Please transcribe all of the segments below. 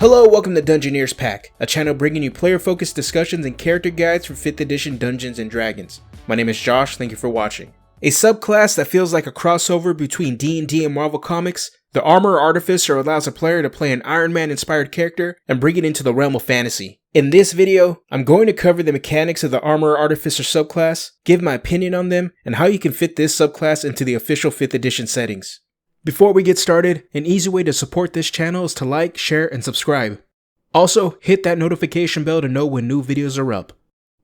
Hello, welcome to Dungeoneers Pack, a channel bringing you player-focused discussions and character guides for 5th edition Dungeons & Dragons. My name is Josh, thank you for watching. A subclass that feels like a crossover between D&D and Marvel comics, the Armorer Artificer allows a player to play an Ironman inspired character and bring it into the realm of fantasy. In this video, I'm going to cover the mechanics of the Armorer Artificer subclass, give my opinion on them, and how you can fit this subclass into the official 5th edition settings. Before we get started, an easy way to support this channel is to like, share, and subscribe. Also, hit that notification bell to know when new videos are up.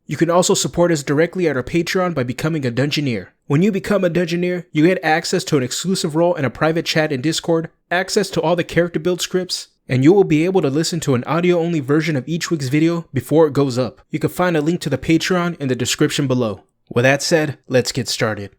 You can also support us directly at our Patreon by becoming a Dungeoneer. When you become a Dungeoneer, you get access to an exclusive role and a private chat in Discord, access to all the character build scripts, and you will be able to listen to an audio-only version of each week's video before it goes up. You can find a link to the Patreon in the description below. With that said, let's get started.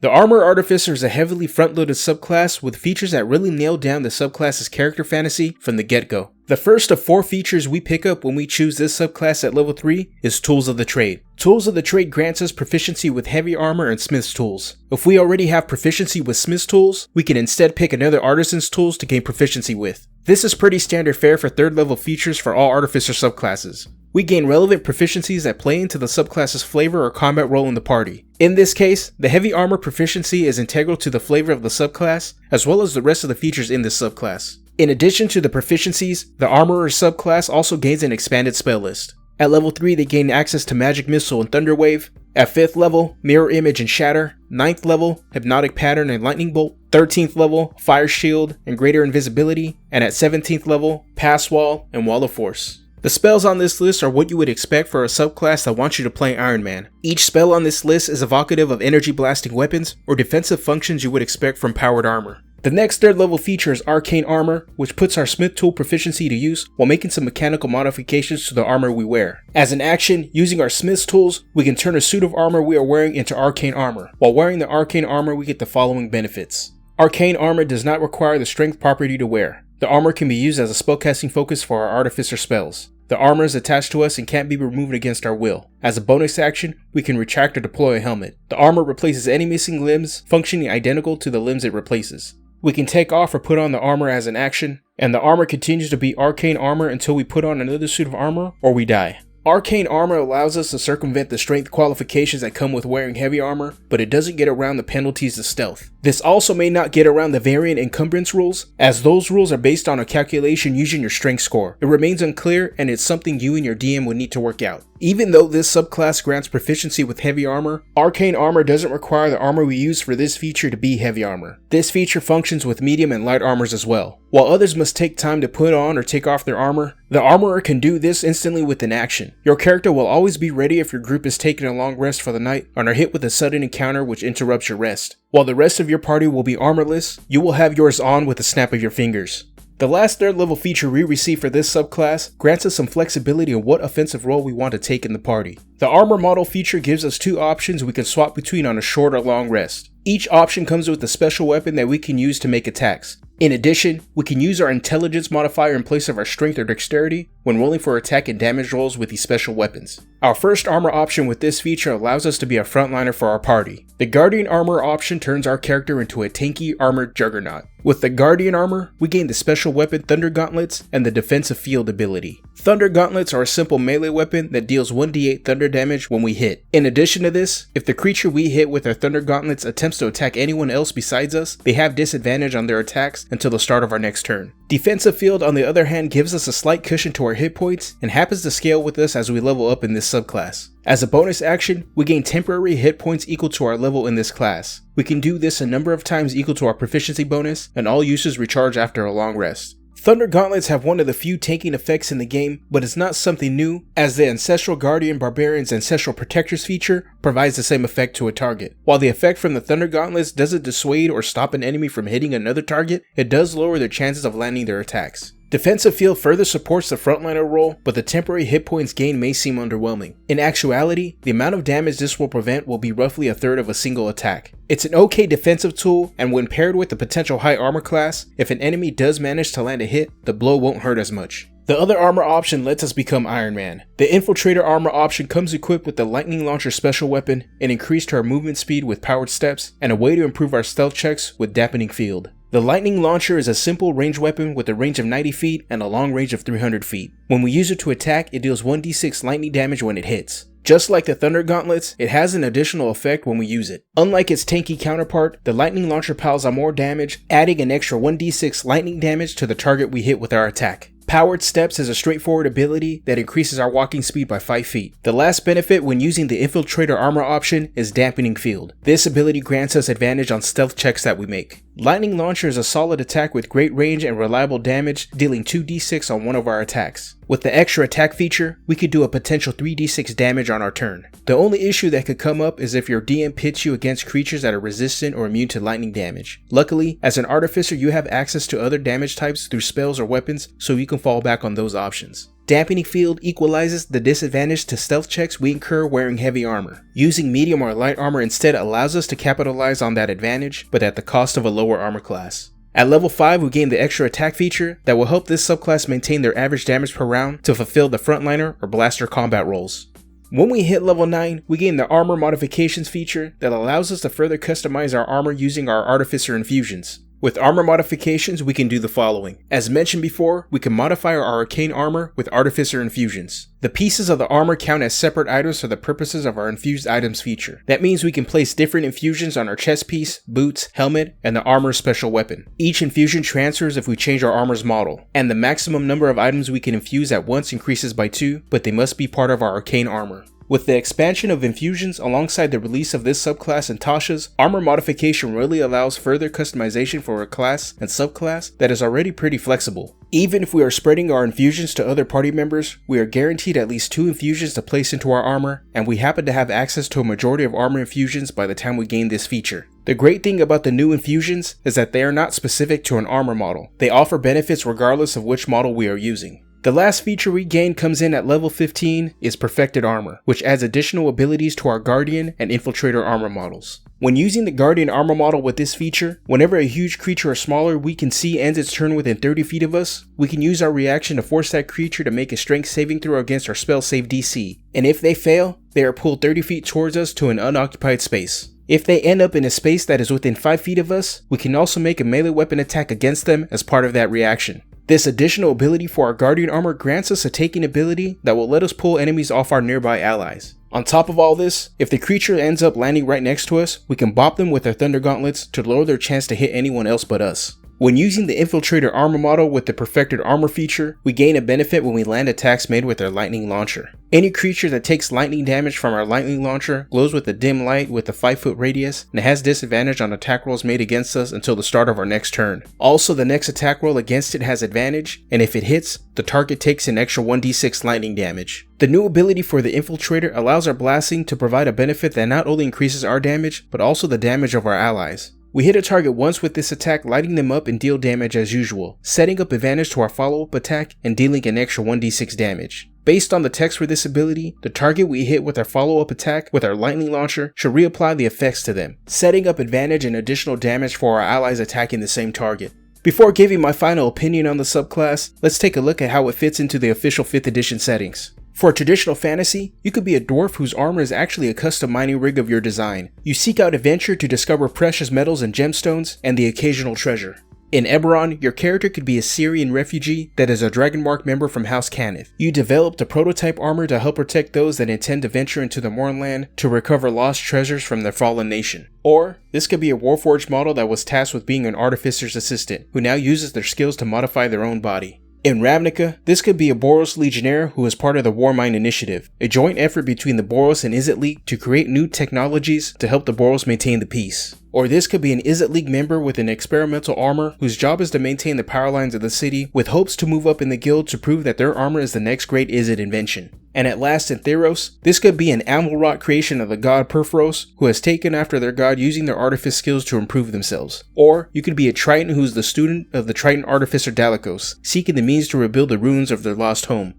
The Armorer Artificer is a heavily front-loaded subclass with features that really nail down the subclass's character fantasy from the get-go. The first of 4 features we pick up when we choose this subclass at level 3 is Tools of the Trade. Tools of the Trade grants us proficiency with heavy armor and smith's tools. If we already have proficiency with smith's tools, we can instead pick another artisan's tools to gain proficiency with. This is pretty standard fare for 3rd level features for all Artificer subclasses. We gain relevant proficiencies that play into the subclass's flavor or combat role in the party. In this case, the heavy armor proficiency is integral to the flavor of the subclass, as well as the rest of the features in this subclass. In addition to the proficiencies, the Armorer subclass also gains an expanded spell list. At level 3, they gain access to Magic Missile and Thunder Wave. At 5th level, Mirror Image and Shatter. 9th level, Hypnotic Pattern and Lightning Bolt. 13th level, Fire Shield and Greater Invisibility. And at 17th level, Pass Wall and Wall of Force. The spells on this list are what you would expect for a subclass that wants you to play Ironman. Each spell on this list is evocative of energy blasting weapons or defensive functions you would expect from powered armor. The next 3rd level feature is Arcane Armor, which puts our smith tool proficiency to use while making some mechanical modifications to the armor we wear. As an action, using our smith's tools, we can turn a suit of armor we are wearing into Arcane Armor. While wearing the Arcane Armor, we get the following benefits. Arcane Armor does not require the strength property to wear. The armor can be used as a spellcasting focus for our Artificer spells. The armor is attached to us and can't be removed against our will. As a bonus action, we can retract or deploy a helmet. The armor replaces any missing limbs, functioning identical to the limbs it replaces. We can take off or put on the armor as an action, and the armor continues to be Arcane Armor until we put on another suit of armor or we die. Arcane Armor allows us to circumvent the strength qualifications that come with wearing heavy armor, but it doesn't get around the penalties to stealth. This also may not get around the variant encumbrance rules, as those rules are based on a calculation using your strength score. It remains unclear, and it's something you and your DM would need to work out. Even though this subclass grants proficiency with heavy armor, Arcane Armor doesn't require the armor we use for this feature to be heavy armor. This feature functions with medium and light armors as well. While others must take time to put on or take off their armor, the Armorer can do this instantly with an action. Your character will always be ready if your group is taking a long rest for the night and are hit with a sudden encounter which interrupts your rest. While the rest of your party will be armorless, you will have yours on with a snap of your fingers. The last 3rd level feature we receive for this subclass grants us some flexibility on what offensive role we want to take in the party. The armor model feature gives us 2 options we can swap between on a short or long rest. Each option comes with a special weapon that we can use to make attacks. In addition, we can use our intelligence modifier in place of our strength or dexterity when rolling for attack and damage rolls with these special weapons. Our first armor option with this feature allows us to be a frontliner for our party. The Guardian Armor option turns our character into a tanky armored juggernaut. With the Guardian Armor, we gain the special weapon Thunder Gauntlets and the defensive field ability. Thunder Gauntlets are a simple melee weapon that deals 1d8 thunder damage when we hit. In addition to this, if the creature we hit with our Thunder Gauntlets attempts to attack anyone else besides us, they have disadvantage on their attacks until the start of our next turn. Defensive field, on the other hand, gives us a slight cushion to our hit points and happens to scale with us as we level up in this subclass. As a bonus action, we gain temporary hit points equal to our level in this class. We can do this a number of times equal to our proficiency bonus, and all uses recharge after a long rest. Thunder Gauntlets have one of the few tanking effects in the game, but it's not something new, as the Ancestral Guardian Barbarian's Ancestral Protectors feature provides the same effect to a target. While the effect from the Thunder Gauntlets doesn't dissuade or stop an enemy from hitting another target, it does lower their chances of landing their attacks. Defensive field further supports the frontliner role, but the temporary hit points gained may seem underwhelming. In actuality, the amount of damage this will prevent will be roughly a third of a single attack. It's an okay defensive tool, and when paired with the potential high armor class, if an enemy does manage to land a hit, the blow won't hurt as much. The other armor option lets us become Ironman. The Infiltrator armor option comes equipped with the Lightning Launcher special weapon, an increase to our movement speed with powered steps, and a way to improve our stealth checks with Dampening Field. The lightning launcher is a simple ranged weapon with a range of 90 feet and a long range of 300 feet. When we use it to attack, it deals 1d6 lightning damage when it hits. Just like the thunder gauntlets, it has an additional effect when we use it. Unlike its tanky counterpart, the lightning launcher piles on more damage, adding an extra 1d6 lightning damage to the target we hit with our attack. Powered Steps is a straightforward ability that increases our walking speed by 5 feet. The last benefit when using the Infiltrator armor option is Dampening Field. This ability grants us advantage on stealth checks that we make. Lightning Launcher is a solid attack with great range and reliable damage, dealing 2d6 on one of our attacks. With the extra attack feature, we could do a potential 3d6 damage on our turn. The only issue that could come up is if your DM pits you against creatures that are resistant or immune to lightning damage. Luckily, as an artificer you have access to other damage types through spells or weapons, so you can fall back on those options. Dampening Field equalizes the disadvantage to stealth checks we incur wearing heavy armor. Using medium or light armor instead allows us to capitalize on that advantage, but at the cost of a lower armor class. At level 5, we gain the extra attack feature that will help this subclass maintain their average damage per round to fulfill the frontliner or blaster combat roles. When we hit level 9, we gain the armor modifications feature that allows us to further customize our armor using our artificer infusions. With armor modifications, we can do the following. As mentioned before, we can modify our arcane armor with artificer infusions. The pieces of the armor count as separate items for the purposes of our infused items feature. That means we can place different infusions on our chest piece, boots, helmet, and the armor's special weapon. Each infusion transfers if we change our armor's model, and the maximum number of items we can infuse at once increases by 2, but they must be part of our arcane armor. With the expansion of infusions alongside the release of this subclass and Tasha's, armor modification really allows further customization for a class and subclass that is already pretty flexible. Even if we are spreading our infusions to other party members, we are guaranteed at least 2 infusions to place into our armor, and we happen to have access to a majority of armor infusions by the time we gain this feature. The great thing about the new infusions is that they are not specific to an armor model. They offer benefits regardless of which model we are using. The last feature we gain comes in at level 15 is Perfected Armor, which adds additional abilities to our Guardian and Infiltrator armor models. When using the Guardian armor model with this feature, whenever a huge creature or smaller we can see ends its turn within 30 feet of us, we can use our reaction to force that creature to make a strength saving throw against our spell save DC, and if they fail, they are pulled 30 feet towards us to an unoccupied space. If they end up in a space that is within 5 feet of us, we can also make a melee weapon attack against them as part of that reaction. This additional ability for our Guardian armor grants us a taking ability that will let us pull enemies off our nearby allies. On top of all this, if the creature ends up landing right next to us, we can bop them with our thunder gauntlets to lower their chance to hit anyone else but us. When using the Infiltrator armor model with the Perfected Armor feature, we gain a benefit when we land attacks made with our lightning launcher. Any creature that takes lightning damage from our lightning launcher glows with a dim light with a 5-foot radius and has disadvantage on attack rolls made against us until the start of our next turn. Also, the next attack roll against it has advantage, and if it hits, the target takes an extra 1d6 lightning damage. The new ability for the Infiltrator allows our blasting to provide a benefit that not only increases our damage, but also the damage of our allies. We hit a target once with this attack, lighting them up and deal damage as usual, setting up advantage to our follow-up attack and dealing an extra 1d6 damage. Based on the text for this ability, the target we hit with our follow-up attack with our lightning launcher should reapply the effects to them, setting up advantage and additional damage for our allies attacking the same target. Before giving my final opinion on the subclass, let's take a look at how it fits into the official 5th edition settings. For traditional fantasy, you could be a dwarf whose armor is actually a custom mining rig of your design. You seek out adventure to discover precious metals and gemstones, and the occasional treasure. In Eberron, your character could be a Syrian refugee that is a Dragonmark member from House Cannith. You developed a prototype armor to help protect those that intend to venture into the Mornland to recover lost treasures from their fallen nation. Or, this could be a Warforged model that was tasked with being an artificer's assistant, who now uses their skills to modify their own body. In Ravnica, this could be a Boros Legionnaire who is part of the Warmind Initiative, a joint effort between the Boros and Izzet League to create new technologies to help the Boros maintain the peace. Or this could be an Izzet League member with an experimental armor whose job is to maintain the power lines of the city with hopes to move up in the guild to prove that their armor is the next great Izzet invention. And at last in Theros, this could be an Amalrot creation of the god Perforos who has taken after their god using their artifice skills to improve themselves. Or you could be a Triton who's the student of the Triton artificer Dalakos, seeking the means to rebuild the ruins of their lost home.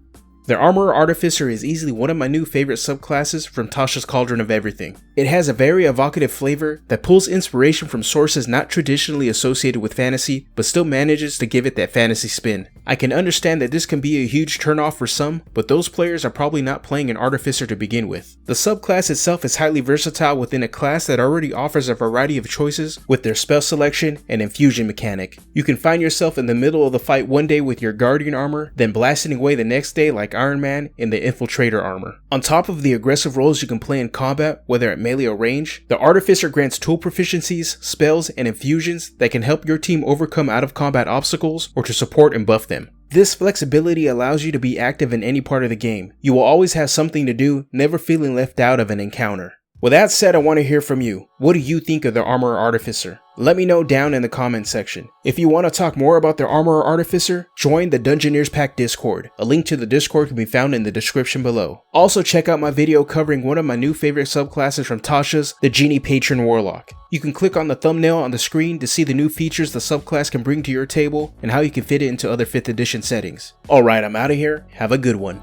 The Armorer Artificer is easily one of my new favorite subclasses from Tasha's Cauldron of Everything. It has a very evocative flavor that pulls inspiration from sources not traditionally associated with fantasy, but still manages to give it that fantasy spin. I can understand that this can be a huge turnoff for some, but those players are probably not playing an Artificer to begin with. The subclass itself is highly versatile within a class that already offers a variety of choices with their spell selection and infusion mechanic. You can find yourself in the middle of the fight one day with your Guardian armor, then blasting away the next day like Ironman in the Infiltrator armor. On top of the aggressive roles you can play in combat, whether at melee or range, the Artificer grants tool proficiencies, spells, and infusions that can help your team overcome out of combat obstacles or to support and buff them. This flexibility allows you to be active in any part of the game. You will always have something to do, never feeling left out of an encounter. With that said, I want to hear from you. What do you think of the Armorer Artificer? Let me know down in the comment section. If you want to talk more about the Armorer Artificer, join the Dungeoneers Pack Discord. A link to the Discord can be found in the description below. Also check out my video covering one of my new favorite subclasses from Tasha's, the Genie Patron Warlock. You can click on the thumbnail on the screen to see the new features the subclass can bring to your table and how you can fit it into other 5th edition settings. Alright, I'm out of here. Have a good one.